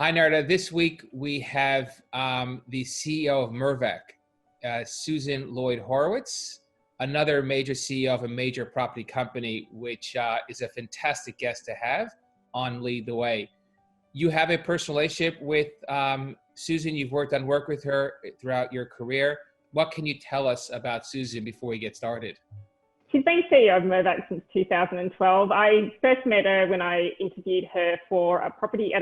Hi, Narda. This week we have the CEO of Mirvac, Susan Lloyd Hurwitz, another major CEO of a major property company, which is a fantastic guest to have on Lead the Way. You have a personal relationship with Susan. You've done work with her throughout your career. What can you tell us about Susan before we get started? She's been CEO of Mirvac since 2012. I first met her when I interviewed her for a property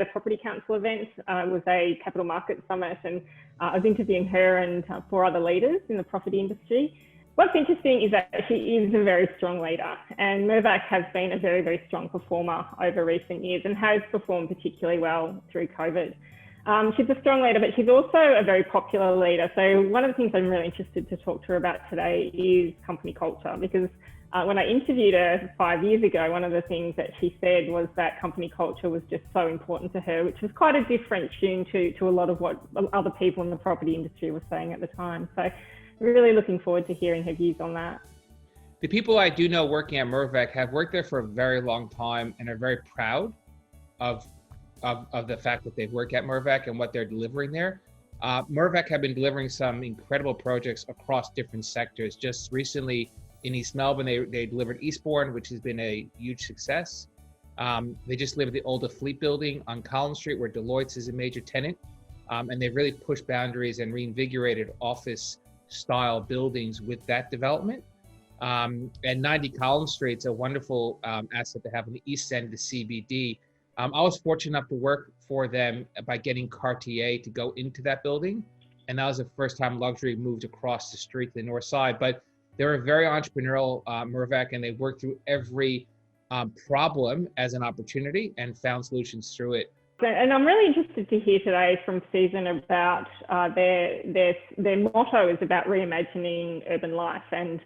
council event. It was a capital market summit, and I was interviewing her and 4 other leaders in the property industry. What's interesting is that she is a very strong leader, and Mirvac has been a very, very strong performer over recent years and has performed particularly well through COVID. She's a strong leader, but she's also a very popular leader. So one of the things I'm really interested to talk to her about today is company culture, because when I interviewed her 5 years ago, one of the things that she said was that company culture was just so important to her, which was quite a different tune to a lot of what other people in the property industry were saying at the time. So really looking forward to hearing her views on that. The people I do know working at Mirvac have worked there for a very long time and are very proud of the fact that they've worked at Mirvac and what they're delivering there. Mirvac have been delivering some incredible projects across different sectors. Just recently in East Melbourne, they delivered Eastbourne, which has been a huge success. They just delivered the older Fleet building on Collins Street, where Lloyd's is a major tenant. And they've really pushed boundaries and reinvigorated office style buildings with that development. And 90 Collins Street is a wonderful asset to have on the east end of the CBD. I was fortunate enough to work for them by getting Cartier to go into that building. And that was the first time luxury moved across the street to the north side. But they're a very entrepreneurial Mirvac, and they worked through every problem as an opportunity and found solutions through it. And I'm really interested to hear today from Susan about their motto is about reimagining urban life, and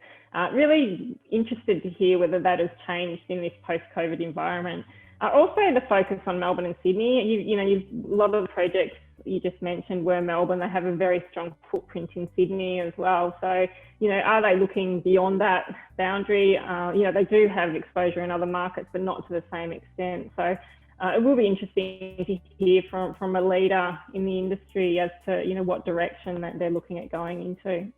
really interested to hear whether that has changed in this post-COVID environment. Also, the focus on Melbourne and Sydney. A lot of the projects you just mentioned were Melbourne. They have a very strong footprint in Sydney as well. So, are they looking beyond that boundary? They do have exposure in other markets, but not to the same extent. So, it will be interesting to hear from a leader in the industry as to, what direction that they're looking at going into.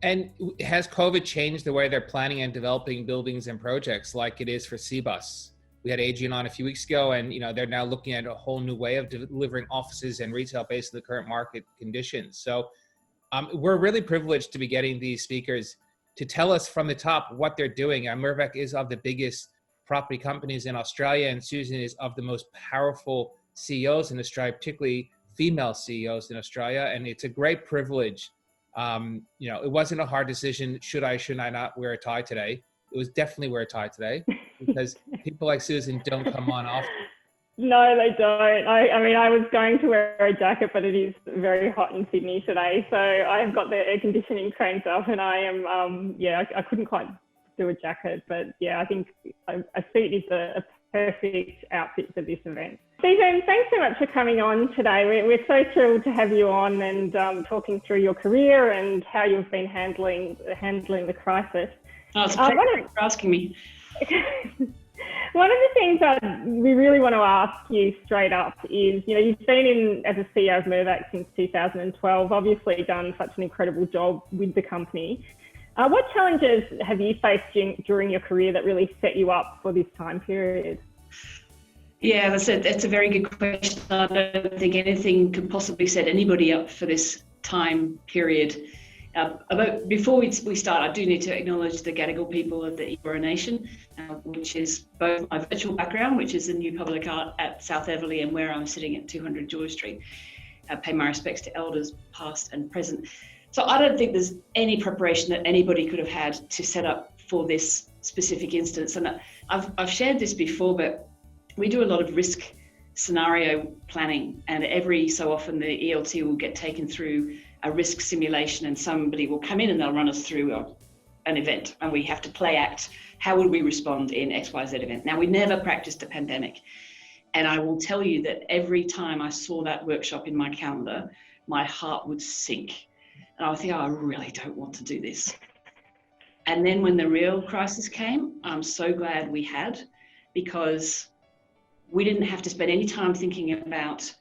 And has COVID changed the way they're planning and developing buildings and projects like it is for Cbus? We had Adrian on a few weeks ago, and they're now looking at a whole new way of delivering offices and retail based on the current market conditions. So we're really privileged to be getting these speakers to tell us from the top what they're doing. Mirvac is of the biggest property companies in Australia, and Susan is of the most powerful CEOs in Australia, particularly female CEOs in Australia. And it's a great privilege. It wasn't a hard decision. Should I not wear a tie today? It was definitely wear a tie today, because people like Susan don't come on often. No, they don't. I was going to wear a jacket, but it is very hot in Sydney today. So I have got the air conditioning cranked up, and I am, I couldn't quite do a jacket. But yeah, I think a suit is a perfect outfit for this event. Susan, thanks so much for coming on today. We're so thrilled to have you on and talking through your career and how you've been handling the crisis. Oh, it's a pleasure for asking me. One of the things that we really want to ask you straight up is, you've been as a CEO of Mirvac since 2012, obviously done such an incredible job with the company. What challenges have you faced during your career that really set you up for this time period? Yeah, that's a very good question. I don't think anything could possibly set anybody up for this time period. Before we start, I do need to acknowledge the Gadigal people of the Eora Nation, which is both my virtual background, which is in New Public Art at South Everleigh, and where I'm sitting at 200 George Street. I pay my respects to elders past and present. So I don't think there's any preparation that anybody could have had to set up for this specific instance. And I've shared this before, but we do a lot of risk scenario planning, and every so often the ELT will get taken through a risk simulation, and somebody will come in and they'll run us through an event, and we have to play act. How would we respond in XYZ event? Now, we never practiced a pandemic. And I will tell you that every time I saw that workshop in my calendar, my heart would sink. And I would think, I really don't want to do this. And then when the real crisis came, I'm so glad we had, because we didn't have to spend any time thinking about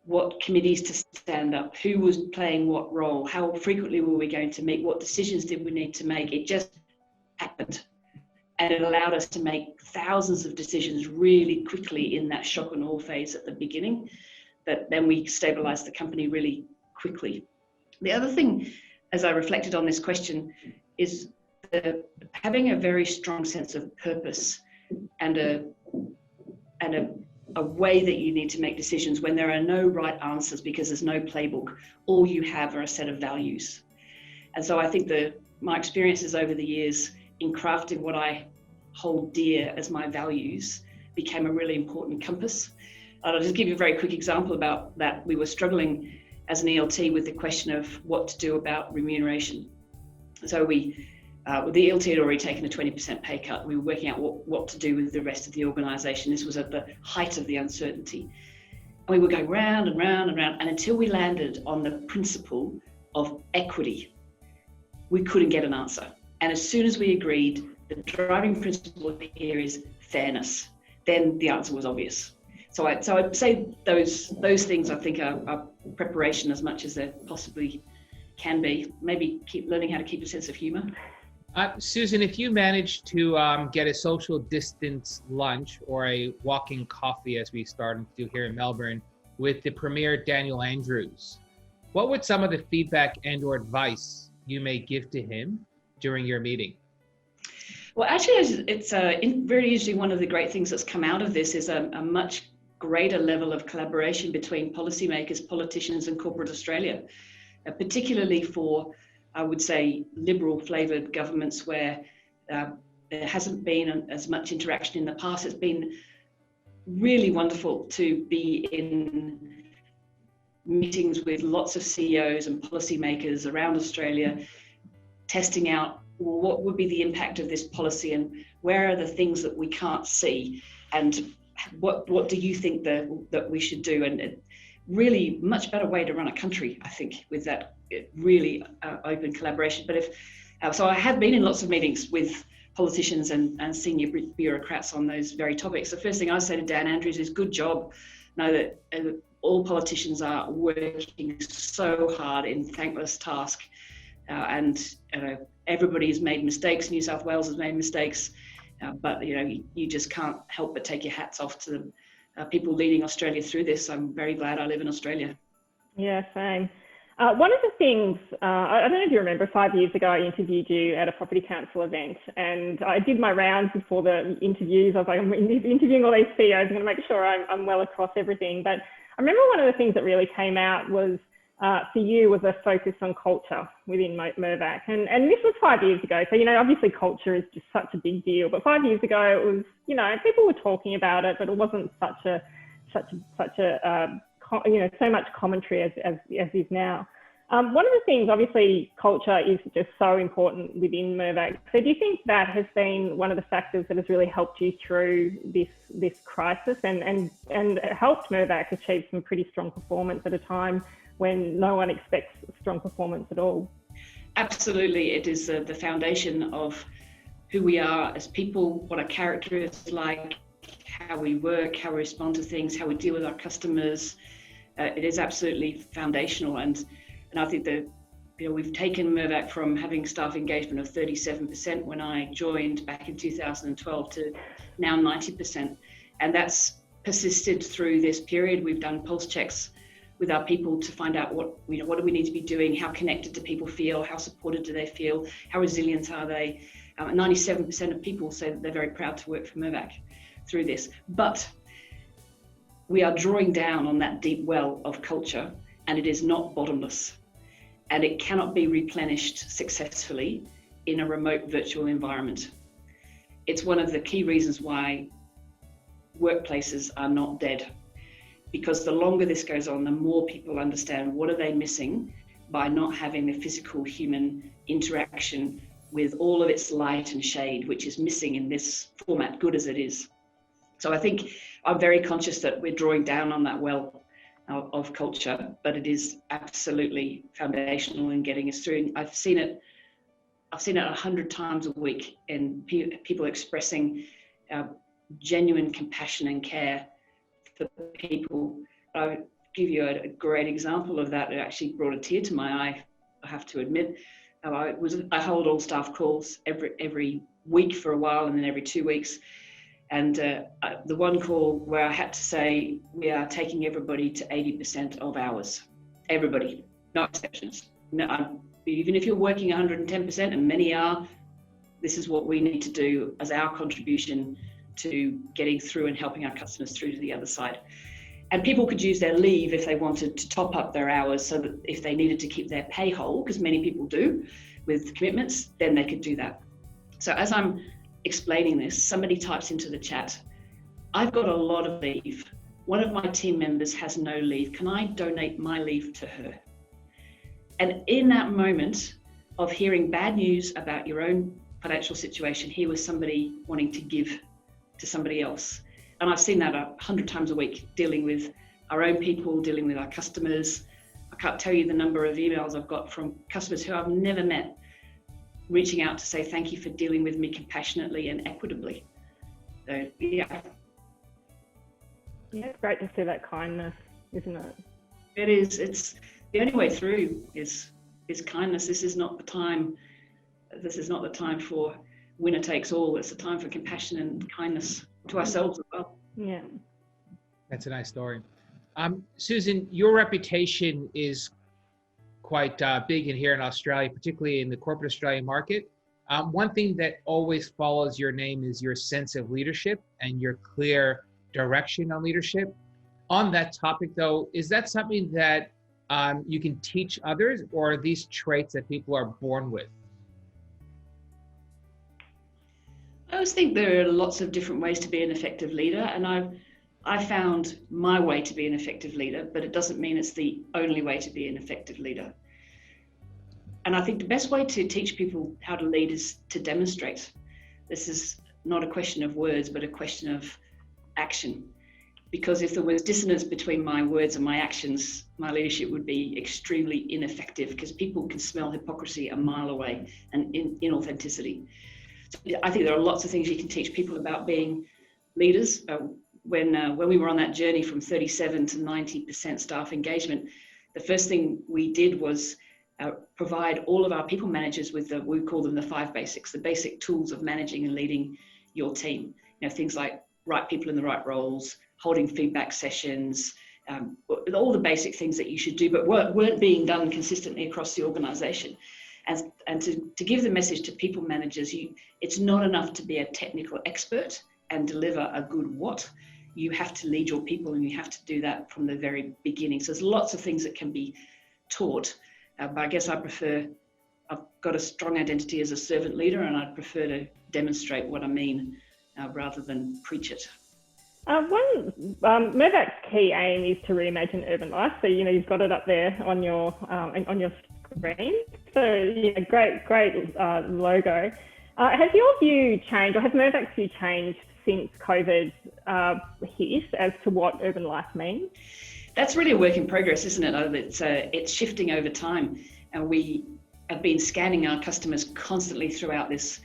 what committees to stand up, who was playing what role, how frequently were we going to meet, what decisions did we need to make. It just happened. And it allowed us to make thousands of decisions really quickly in that shock and awe phase at the beginning, that then we stabilized the company really quickly. The other thing, as I reflected on this question, is having a very strong sense of purpose and a way that you need to make decisions when there are no right answers because there's no playbook. All you have are a set of values. And so I think my experiences over the years in crafting what I hold dear as my values became a really important compass. I'll just give you a very quick example about that. We were struggling as an ELT with the question of what to do about remuneration. So the ELT had already taken a 20% pay cut. We were working out what to do with the rest of the organisation. This was at the height of the uncertainty. And we were going round and round and round, and until we landed on the principle of equity, we couldn't get an answer. And as soon as we agreed, the driving principle here is fairness, then the answer was obvious. So I'd say those things I think are preparation as much as there possibly can be. Maybe keep learning how to keep a sense of humour. Susan, if you managed to get a social distance lunch or a walking coffee, as we started to do here in Melbourne, with the Premier Daniel Andrews, what would some of the feedback and or advice you may give to him during your meeting? Well, actually, it's very usually one of the great things that's come out of this is a much greater level of collaboration between policymakers, politicians and corporate Australia, particularly for, I would say, liberal flavoured governments where there hasn't been as much interaction in the past. It's been really wonderful to be in meetings with lots of CEOs and policymakers around Australia, testing out what would be the impact of this policy and where are the things that we can't see and what do you think that we should do, and really much better way to run a country, I think, with that really open collaboration. But so I have been in lots of meetings with politicians and senior bureaucrats on those very topics. The first thing I say to Dan Andrews is good job. Know that all politicians are working so hard in thankless task, and everybody's made mistakes. New South Wales has made mistakes, but you just can't help but take your hats off to the people leading Australia through this. I'm very glad I live in Australia. Yeah, same. One of the things, I don't know if you remember, 5 years ago, I interviewed you at a property council event, and I did my rounds before the interviews. I was like, I'm interviewing all these CEOs, I'm going to make sure I'm well across everything. But I remember one of the things that really came out was, for you, was a focus on culture within Mirvac. And this was 5 years ago. So, obviously culture is just such a big deal. But 5 years ago, it was, people were talking about it, but it wasn't so much commentary as is now. One of the things, obviously, culture is just so important within Mirvac. So do you think that has been one of the factors that has really helped you through this crisis and helped Mirvac achieve some pretty strong performance at a time when no one expects strong performance at all? Absolutely. It is the foundation of who we are as people, what our character is like, how we work, how we respond to things, how we deal with our customers. It is absolutely foundational. And I think that we've taken Mirvac from having staff engagement of 37% when I joined back in 2012 to now 90%. And that's persisted through this period. We've done pulse checks with our people to find out what do we need to be doing, how connected do people feel, how supported do they feel, how resilient are they. 97% of people say that they're very proud to work for Mirvac through this. But we are drawing down on that deep well of culture, and it is not bottomless. And it cannot be replenished successfully in a remote virtual environment. It's one of the key reasons why workplaces are not dead. Because the longer this goes on, the more people understand what are they missing by not having the physical human interaction with all of its light and shade, which is missing in this format, good as it is. So I think I'm very conscious that we're drawing down on that well of culture, but it is absolutely foundational in getting us through. I've seen it 100 times a week in people expressing genuine compassion and care for people. give you a great example of that. It actually brought a tear to my eye, I have to admit. I hold all staff calls every week for a while, and then every 2 weeks. And the one call where I had to say, we are taking everybody to 80% of hours. Everybody, no exceptions. No, even if you're working 110%, and many are, this is what we need to do as our contribution to getting through and helping our customers through to the other side. And people could use their leave if they wanted to top up their hours, so that if they needed to keep their pay whole, because many people do with commitments, then they could do that. So as I'm explaining this, somebody types into the chat, I've got a lot of leave. One of my team members has no leave. Can I donate my leave to her? And in that moment of hearing bad news about your own financial situation, here was somebody wanting to give to somebody else. And I've seen that 100 times a week, dealing with our own people, dealing with our customers. I can't tell you the number of emails I've got from customers who I've never met, reaching out to say, thank you for dealing with me compassionately and equitably. So, yeah. Yeah, it's great to see that kindness, isn't it? It is. It's the only way through is kindness. This is not the time for winner takes all. It's a time for compassion and kindness to ourselves as well. Yeah. That's a nice story. Susan, your reputation is quite big in here in Australia, particularly in the corporate Australian market. One thing that always follows your name is your sense of leadership and your clear direction on leadership. On that topic, though, is that something that you can teach others, or are these traits that people are born with? I always think there are lots of different ways to be an effective leader, and I found my way to be an effective leader, but it doesn't mean it's the only way to be an effective leader. And I think the best way to teach people how to lead is to demonstrate. This is not a question of words, but a question of action. Because if there was dissonance between my words and my actions, my leadership would be extremely ineffective, because people can smell hypocrisy a mile away and inauthenticity. So I think there are lots of things you can teach people about being leaders. When we were on that journey from 37 to 90% staff engagement, the first thing we did was provide all of our people managers with we call them the 5 basics, the basic tools of managing and leading your team. You know, things like right people in the right roles, holding feedback sessions, all the basic things that you should do, but weren't being done consistently across the organization. And to give the message to people managers, it's not enough to be a technical expert and deliver a good what. You have to lead your people, and you have to do that from the very beginning. So there's lots of things that can be taught, but I guess I've got a strong identity as a servant leader, and I'd prefer to demonstrate what I mean rather than preach it. Mirvac's key aim is to reimagine urban life. So, you've got it up there on your screen. So, great logo. Has your view changed, or has Mirvac's view changed since COVID hit, as to what urban life means? That's really a work in progress, isn't it? It's shifting over time, and we have been scanning our customers constantly throughout this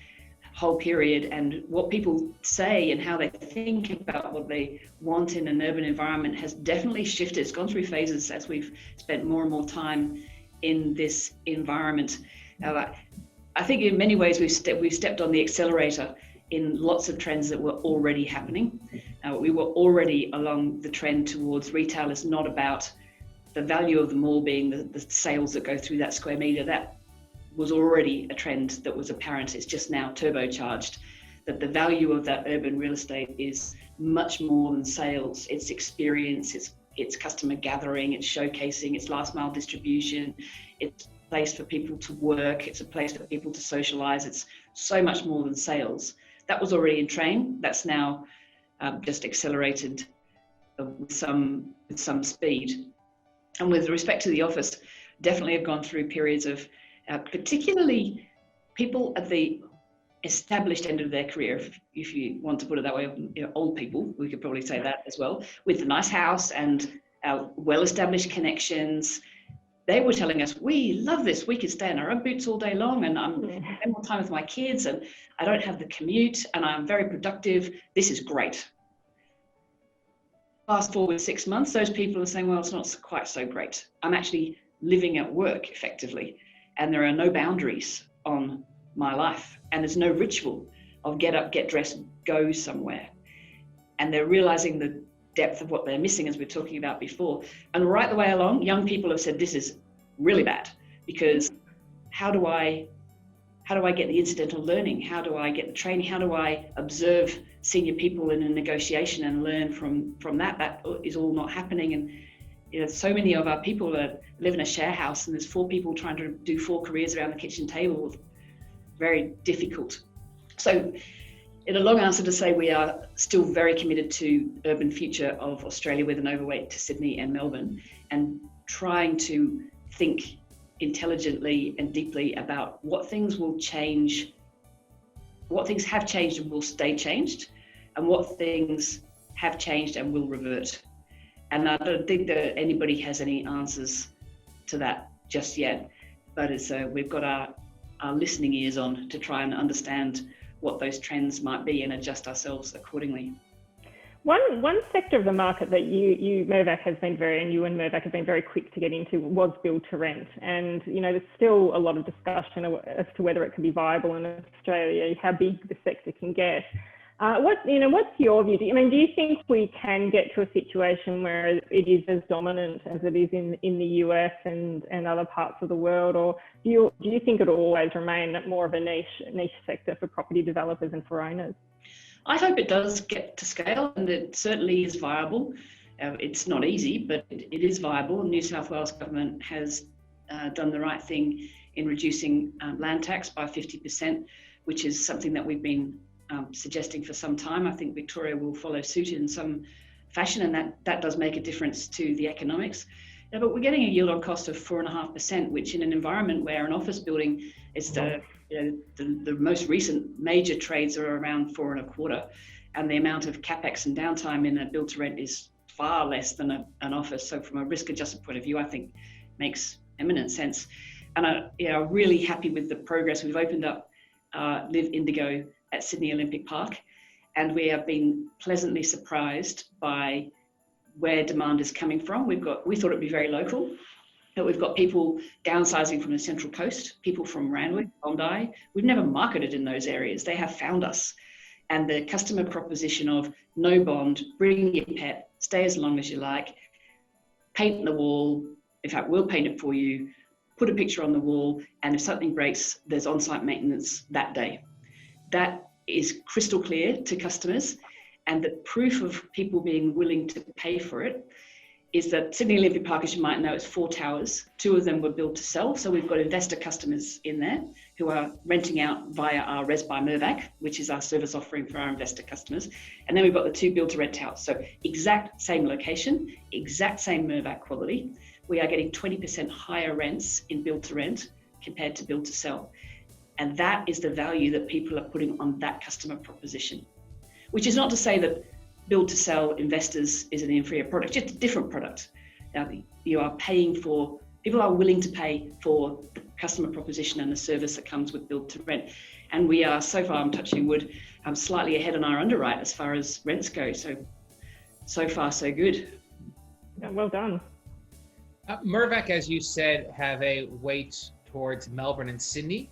whole period, and what people say and how they think about what they want in an urban environment has definitely shifted. It's gone through phases as we've spent more and more time in this environment. I think in many ways we've stepped on the accelerator in lots of trends that were already happening. We were already along the trend towards retail is not about the value of the mall being the sales that go through that square meter. That was already a trend that was apparent. It's just now turbocharged, that the value of that urban real estate is much more than sales. It's experience, it's customer gathering, it's showcasing, it's last mile distribution, it's a place for people to work, it's a place for people to socialize. It's so much more than sales. That was already in train. That's now just accelerated with some speed. And with respect to the office, definitely have gone through periods of particularly people at the established end of their career, if you want to put it that way, old people, we could probably say that as well, with a nice house and well-established connections. They were telling us, we love this, we could stay in our own boots all day long, and I'm spending more time with my kids, and I don't have the commute, and I'm very productive. This is great. fast forward 6 months, those people are saying, well, it's not quite so great. I'm actually living at work effectively, and there are no boundaries on my life, and there's no ritual of get up, get dressed, go somewhere. And they're realizing the depth of what they're missing, as we were talking about before. And right the way along, young people have said, this is really bad, because how do I get the incidental learning? How do I get the training? How do I observe senior people in a negotiation and learn from that? That is all not happening. And so many of our people live in a share house, and there's 4 people trying to do 4 careers around the kitchen table. Very difficult. So in a long answer to say, we are still very committed to urban future of Australia, with an overweight to Sydney and Melbourne, and trying to think intelligently and deeply about what things will change, what things have changed and will stay changed, and what things have changed and will revert. And I don't think that anybody has any answers to that just yet, but it's we've got our listening ears on to try and understand what those trends might be and adjust ourselves accordingly. One sector of the market that Mirvac has been you and Mirvac have been very quick to get into was build to rent. And, there's still a lot of discussion as to whether it can be viable in Australia, how big the sector can get. What's your view? Do you think we can get to a situation where it is as dominant as it is in the US and other parts of the world? Or do you think it'll always remain more of a niche sector for property developers and for owners? I hope it does get to scale, and it certainly is viable. It's not easy, but it is viable. New South Wales government has done the right thing in reducing land tax by 50%, which is something that we've been suggesting for some time. I think Victoria will follow suit in some fashion, and that does make a difference to the economics. But we're getting a yield on cost of 4.5%, which in an environment where an office building is the most recent major trades are around 4.25%, and the amount of capex and downtime in a build to rent is far less than an office. So from a risk adjusted point of view, I think makes eminent sense. And I'm really happy with the progress. We've opened up Live Indigo at Sydney Olympic Park, and we have been pleasantly surprised by where demand is coming from. We thought it'd be very local, but we've got people downsizing from the Central Coast, people from Randwick, Bondi. We've never marketed in those areas. They have found us. And the customer proposition of no bond, bring your pet, stay as long as you like, paint the wall. In fact, we'll paint it for you, put a picture on the wall, and if something breaks, there's on-site maintenance that day. That is crystal clear to customers. And the proof of people being willing to pay for it is that Sydney Olympic Park, as you might know, is 4 towers. 2 of them were built to sell. So we've got investor customers in there who are renting out via our Res by Mirvac, which is our service offering for our investor customers. And then we've got the 2 build to rent towers. So exact same location, exact same Mirvac quality. We are getting 20% higher rents in build to rent compared to build to sell. And that is the value that people are putting on that customer proposition, which is not to say that build to sell investors is an inferior product, just a different product. Now, you are paying for, people are willing to pay for the customer proposition and the service that comes with build to rent. And we are, so far, I'm touching wood, slightly ahead on our underwrite as far as rents go. So far, so good. Yeah, well done. Mirvac, as you said, have a weight towards Melbourne and Sydney,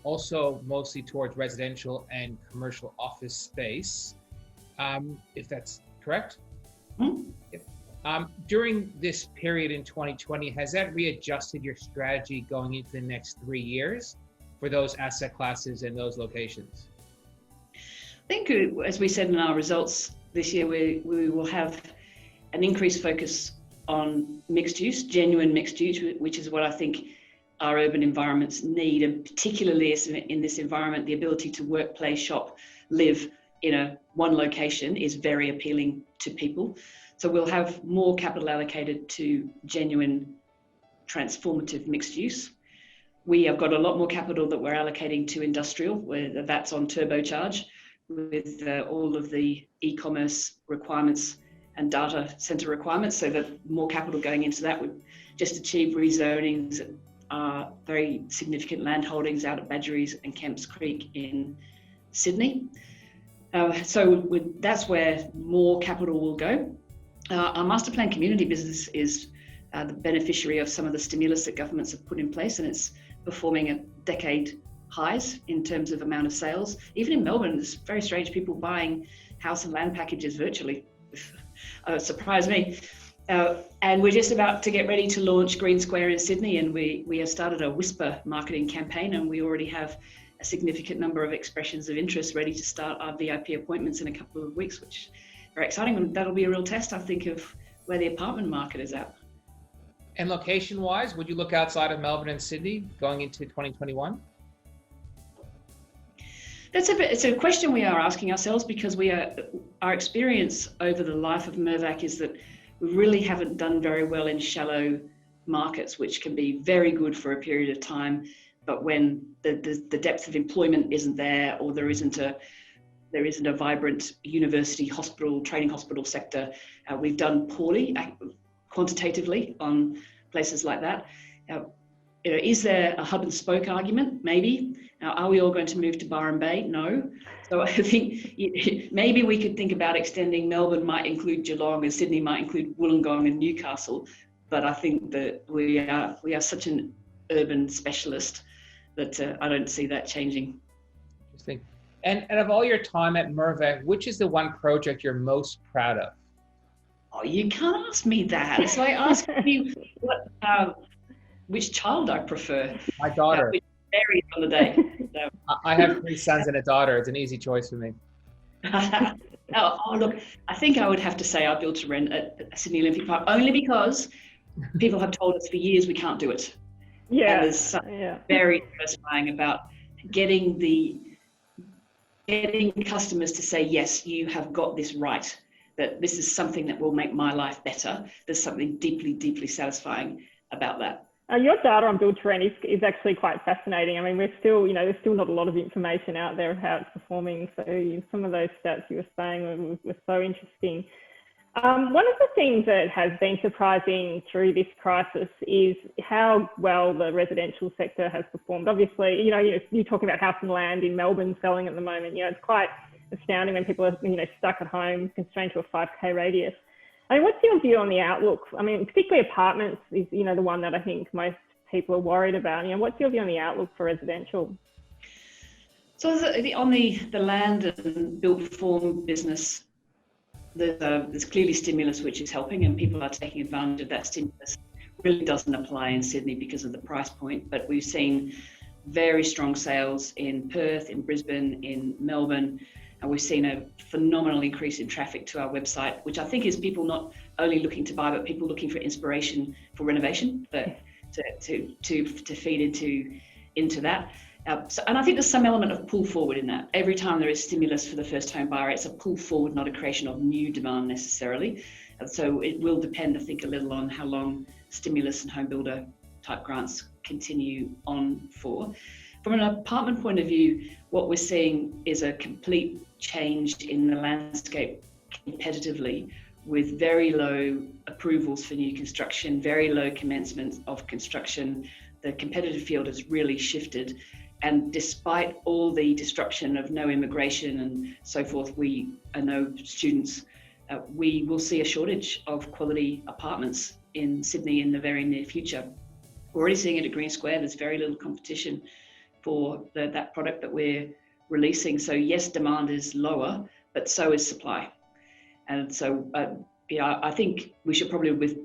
also mostly towards residential and commercial office space, if that's correct. Mm-hmm. Yep. During this period in 2020, has that readjusted your strategy going into the next 3 years for those asset classes and those locations? I think, as we said in our results this year, we will have an increased focus on mixed use, genuine mixed use, which is what I think our urban environments need, and particularly in this environment, the ability to work, play, shop, live in one location is very appealing to people. So we'll have more capital allocated to genuine transformative mixed use. We have got a lot more capital that we're allocating to industrial, where that's on turbocharge with all of the e-commerce requirements and data center requirements, so that more capital going into that. We've just achieved rezonings, very significant land holdings out at Badgerys and Kemps Creek in Sydney. So that's where more capital will go. Our master plan community business is the beneficiary of some of the stimulus that governments have put in place, and it's performing at decade highs in terms of amount of sales. Even in Melbourne, it's very strange, people buying house and land packages virtually. Surprised me. And we're just about to get ready to launch Green Square in Sydney, and we have started a whisper marketing campaign, and we already have a significant number of expressions of interest ready to start our VIP appointments in a couple of weeks, which is very exciting. And that'll be a real test, I think, of where the apartment market is at. And location-wise, would you look outside of Melbourne and Sydney going into 2021? It's a question we are asking ourselves, because our experience over the life of Mirvac is that we really haven't done very well in shallow markets, which can be very good for a period of time, but when the depth of employment isn't there, or there isn't a vibrant university, hospital, training hospital sector, we've done poorly quantitatively on places like that. Is there a hub and spoke argument? Maybe. Now, are we all going to move to Byron Bay? No. So I think maybe we could think about extending. Melbourne might include Geelong, and Sydney might include Wollongong and Newcastle. But I think that we are such an urban specialist that I don't see that changing. Interesting. And of all your time at Mirvac, which is the one project you're most proud of? Oh, you can't ask me that. It's like asking me which child I prefer. My daughter. Which varies on the day. So. I have 3 sons and a daughter. It's an easy choice for me. Look, I think I would have to say our build to rent at Sydney Olympic Park, only because people have told us for years we can't do it. Yeah. And there's something very satisfying about getting customers to say, yes, you have got this right, that this is something that will make my life better. There's something deeply, deeply satisfying about that. Your data on build to rent is actually quite fascinating. I mean, there's still not a lot of information out there of how it's performing. So some of those stats you were saying were so interesting. One of the things that has been surprising through this crisis is how well the residential sector has performed. Obviously, you're talking about house and land in Melbourne selling at the moment. It's quite astounding when people are, stuck at home, constrained to a 5K radius. I mean, what's your view on the outlook? I mean, particularly apartments is, the one that I think most people are worried about. What's your view on the outlook for residential? So on the land and built form business, there's clearly stimulus which is helping, and people are taking advantage of that stimulus. Really doesn't apply in Sydney because of the price point, but we've seen very strong sales in Perth, in Brisbane, in Melbourne. And we've seen a phenomenal increase in traffic to our website, which I think is people not only looking to buy, but people looking for inspiration for renovation, but to feed into that. And I think there's some element of pull forward in that. Every time there is stimulus for the first home buyer, it's a pull forward, not a creation of new demand necessarily. And so it will depend, I think, a little on how long stimulus and home builder type grants continue on for. From an apartment point of view, what we're seeing is a complete change in the landscape competitively, with very low approvals for new construction, very low commencement of construction. The competitive field has really shifted. And despite all the disruption of no immigration and so forth, no students, we will see a shortage of quality apartments in Sydney in the very near future. We're already seeing it at Green Square. There's very little competition for that product that we're releasing. So yes, demand is lower, but so is supply. And so, I think we should probably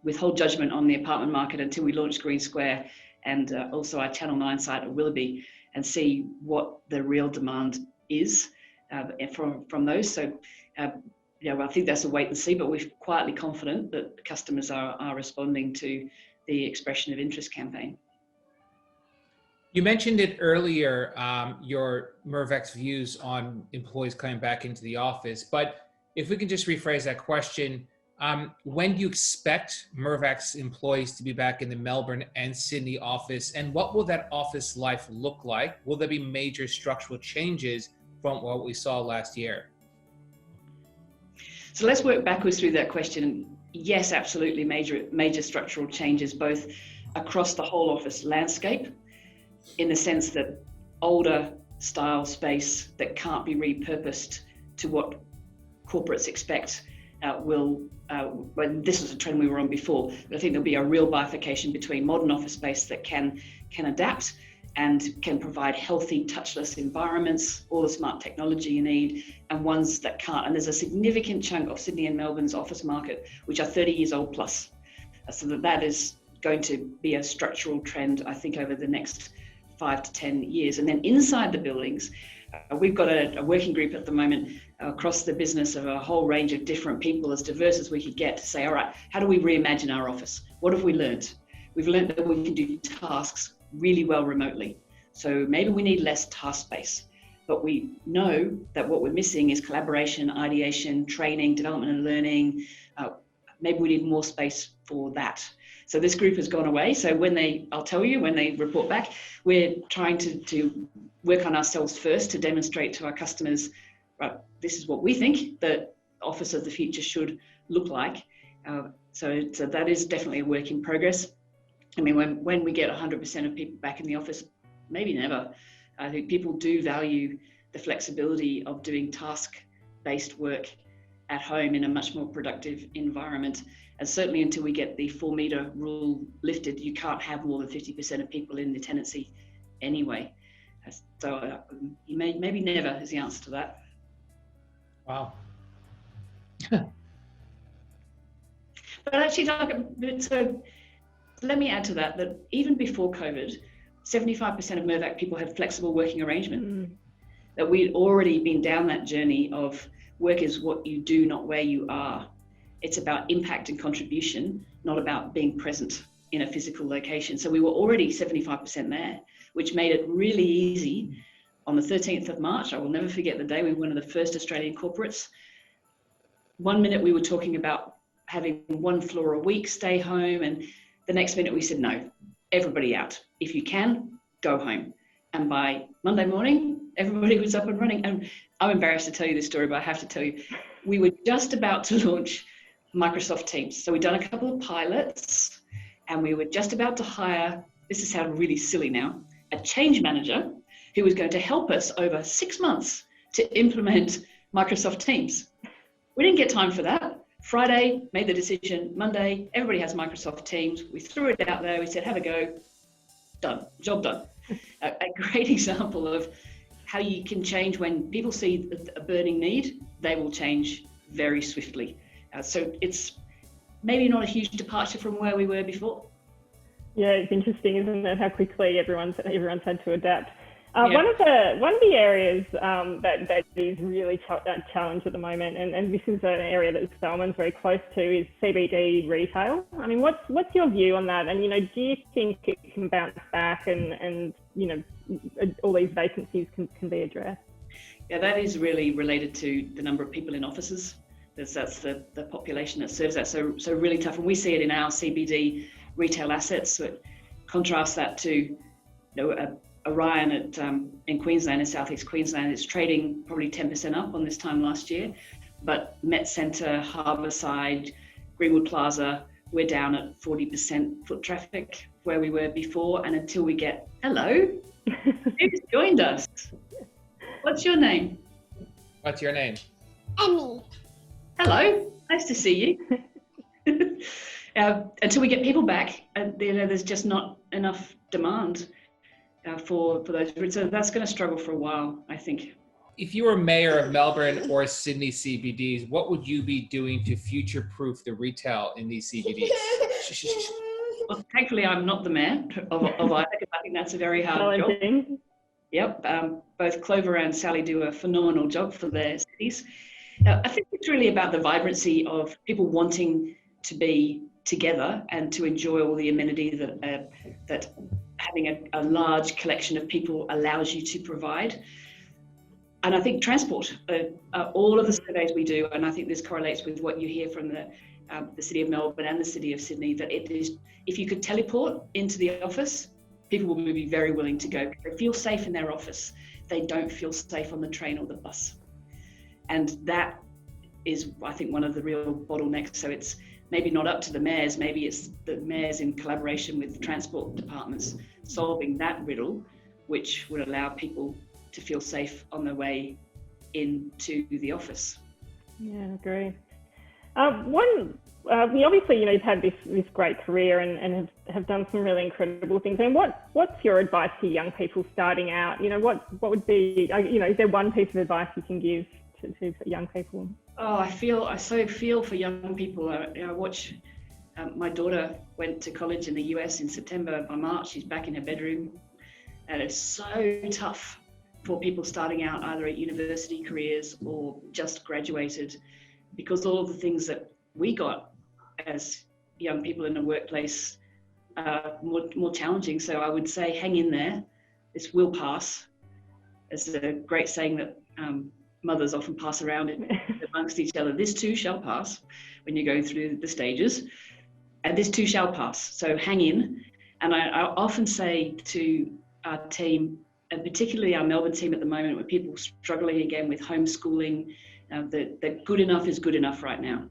withhold judgment on the apartment market until we launch Green Square and also our Channel 9 site at Willoughby, and see what the real demand is from those. So, I think that's a wait and see, but we're quietly confident that customers are responding to the expression of interest campaign. You mentioned it earlier, your Mirvac's views on employees coming back into the office, but if we can just rephrase that question, when do you expect Mirvac's employees to be back in the Melbourne and Sydney office, and what will that office life look like? Will there be major structural changes from what we saw last year? So let's work backwards through that question. Yes, absolutely, major structural changes, both across the whole office landscape, in the sense that older style space that can't be repurposed to what corporates expect well, this was a trend we were on before, but I think there'll be a real bifurcation between modern office space that can adapt and can provide healthy, touchless environments, all the smart technology you need, and ones that can't. And there's a significant chunk of Sydney and Melbourne's office market, which are 30 years old plus. So that is going to be a structural trend, I think, over the next 5 to 10 years. And then inside the buildings, we've got a working group at the moment across the business of a whole range of different people, as diverse as we could get, to say, all right, how do we reimagine our office? What have we learned? We've learned that we can do tasks really well remotely. So maybe we need less task space, but we know that what we're missing is collaboration, ideation, training, development and learning. Maybe we need more space for that. So this group has gone away. So I'll tell you, when they report back, we're trying to work on ourselves first to demonstrate to our customers, right, this is what we think the office of the future should look like. So that is definitely a work in progress. I mean, when we get 100% of people back in the office, maybe never. I think people do value the flexibility of doing task-based work at home in a much more productive environment. And certainly until we get the 4 metre rule lifted, you can't have more than 50% of people in the tenancy anyway. So maybe never is the answer to that. Wow. But actually, so let me add to that even before COVID, 75% of Mirvac people had flexible working arrangement. That we'd already been down that journey of work is what you do, not where you are. It's about impact and contribution, not about being present in a physical location. So we were already 75% there, which made it really easy. On the 13th of March, I will never forget the day, we were one of the first Australian corporates. 1 minute we were talking about having 1 floor a week, stay home, and the next minute we said, no, everybody out. If you can, go home. And by Monday morning, everybody was up and running. And I'm embarrassed to tell you this story, but I have to tell you, we were just about to launch Microsoft Teams. So we'd done a couple of pilots and we were just about to hire, this is sounding really silly now, a change manager who was going to help us over 6 months to implement Microsoft Teams. We didn't get time for that. Friday, made the decision. Monday, everybody has Microsoft Teams. We threw it out there. We said, have a go. Done. Job done. A great example of how you can change when people see a burning need, they will change very swiftly. So it's maybe not a huge departure from where we were before. Yeah, it's interesting, isn't it, how quickly everyone's had to adapt. Yeah. One of the areas that is really challenged at the moment, and this is an area that Spelman's very close to, is CBD retail. I mean, what's your view on that? And do you think it can bounce back and all these vacancies can be addressed? Yeah, that is really related to the number of people in offices. That's the population that serves that. So really tough, and we see it in our CBD retail assets. So contrast that to Orion in Queensland, in southeast Queensland, it's trading probably 10% up on this time last year. But Met Centre, Harbourside, Greenwood Plaza, we're down at 40% foot traffic where we were before. And until we get, hello, who's joined us? What's your name? What's your name? Emmy. Hello, nice to see you. Until we get people back, there's just not enough demand for those. So that's going to struggle for a while, I think. If you were mayor of Melbourne or Sydney CBDs, what would you be doing to future-proof the retail in these CBDs? Well, thankfully, I'm not the mayor of either, because I think that's a very hard job. Yep, both Clover and Sally do a phenomenal job for their cities. I think it's really about the vibrancy of people wanting to be together and to enjoy all the amenity that having a large collection of people allows you to provide. And I think transport, all of the surveys we do, and I think this correlates with what you hear from the City of Melbourne and the City of Sydney, that it is, if you could teleport into the office, people will be very willing to go. They feel safe in their office. They don't feel safe on the train or the bus. And that is, I think, one of the real bottlenecks. So it's maybe not up to the mayors, maybe it's the mayors in collaboration with transport departments solving that riddle, which would allow people to feel safe on their way into the office. Yeah, great. We obviously, you've had this great career and have done some really incredible things. And what's your advice to young people starting out? What would be, is there one piece of advice you can give to young people? Oh, I so feel for young people. I watch, my daughter went to college in the US in September. By March, she's back in her bedroom. And it's so tough for people starting out either at university careers or just graduated, because all of the things that we got as young people in the workplace are more challenging. So I would say hang in there. This will pass. It's a great saying that mothers often pass around it amongst each other. This too shall pass when you go through the stages, and this too shall pass. So hang in. And I often say to our team, and particularly our Melbourne team at the moment, where people are struggling again with homeschooling, that good enough is good enough right now.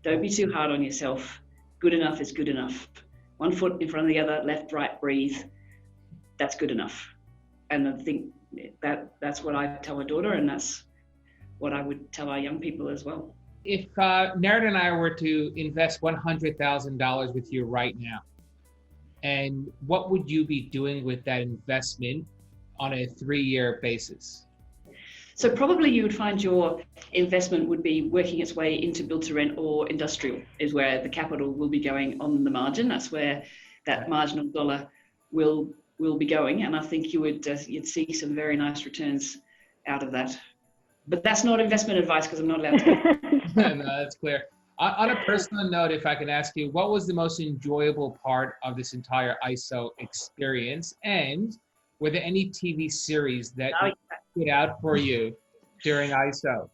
Don't be too hard on yourself. Good enough is good enough. One foot in front of the other, left, right, breathe. That's good enough. And I think that's what I tell my daughter, and that's what I would tell our young people as well. If Naren and I were to invest $100,000 with you right now, and what would you be doing with that investment on a 3-year basis? So probably you would find your investment would be working its way into build to rent or industrial, is where the capital will be going on the margin. That's where that marginal dollar will be going. And I think you'd see some very nice returns out of that. But that's not investment advice because I'm not allowed to. No, that's clear. On a personal note, if I can ask you, what was the most enjoyable part of this entire ISO experience? And were there any TV series that stood out for you during ISO?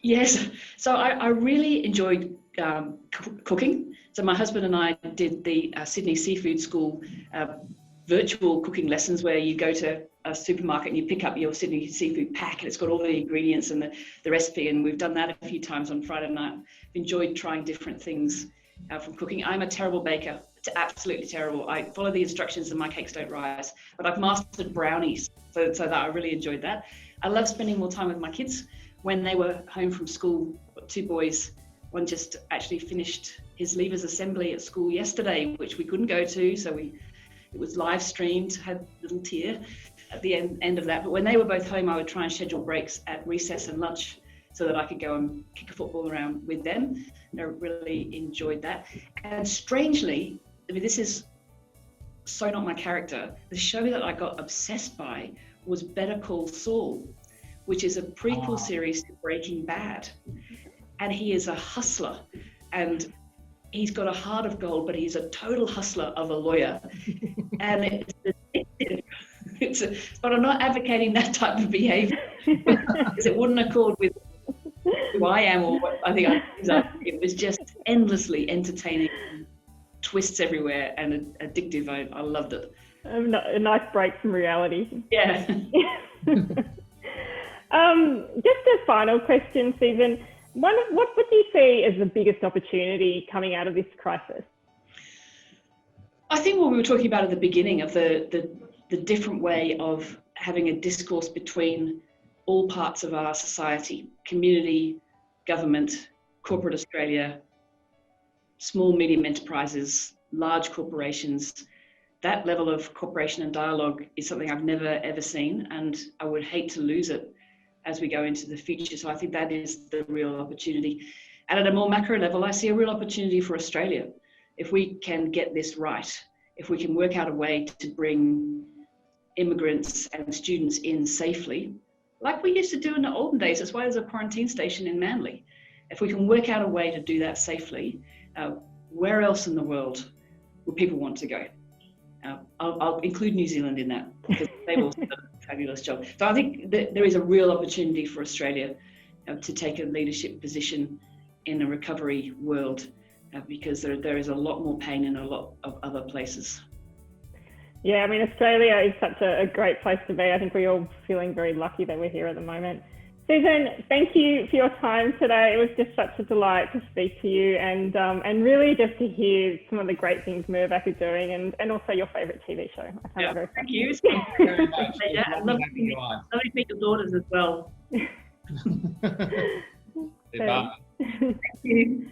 Yes. So I really enjoyed cooking. So my husband and I did the Sydney Seafood School virtual cooking lessons, where you go to a supermarket and you pick up your Sydney seafood pack, and it's got all the ingredients and the recipe. And we've done that a few times on Friday night. I've enjoyed trying different things from cooking. I'm a terrible baker. It's absolutely terrible. I follow the instructions and my cakes don't rise, but I've mastered brownies. So that I really enjoyed that. I love spending more time with my kids. When they were home from school, 2 boys, one just actually finished his leavers assembly at school yesterday, which we couldn't go to. So it was live streamed, had a little tear at the end of that. But when they were both home, I would try and schedule breaks at recess and lunch so that I could go and kick a football around with them. I really enjoyed that. And strangely, I mean, this is so not my character, the show that I got obsessed by was Better Call Saul, which is a prequel series to Breaking Bad. And he is a hustler, and he's got a heart of gold, but he's a total hustler of a lawyer. And it's addictive. But I'm not advocating that type of behavior because it wouldn't accord with who I am or what I think it was just endlessly entertaining, twists everywhere, and addictive. I loved it. A nice break from reality. Yeah. Just a final question, Stephen. What do you see as the biggest opportunity coming out of this crisis? I think what we were talking about at the beginning of the different way of having a discourse between all parts of our society, community, government, corporate Australia, small, medium enterprises, large corporations. That level of cooperation and dialogue is something I've never, ever seen, and I would hate to lose it as we go into the future. So I think that is the real opportunity. And at a more macro level, I see a real opportunity for Australia. If we can get this right, if we can work out a way to bring immigrants and students in safely, like we used to do in the olden days. That's why there's a quarantine station in Manly. If we can work out a way to do that safely, where else in the world would people want to go? I'll include New Zealand in that because they've also done a fabulous job. So I think that there is a real opportunity for Australia to take a leadership position in a recovery world because there is a lot more pain in a lot of other places. Yeah, I mean, Australia is such a great place to be. I think we're all feeling very lucky that we're here at the moment. Susan, thank you for your time today. It was just such a delight to speak to you and really just to hear some of the great things Mirvac are doing and also your favourite TV show. I found it very thank you. Thank you very much. I'd love to meet your daughters as well. Bye. Thank you.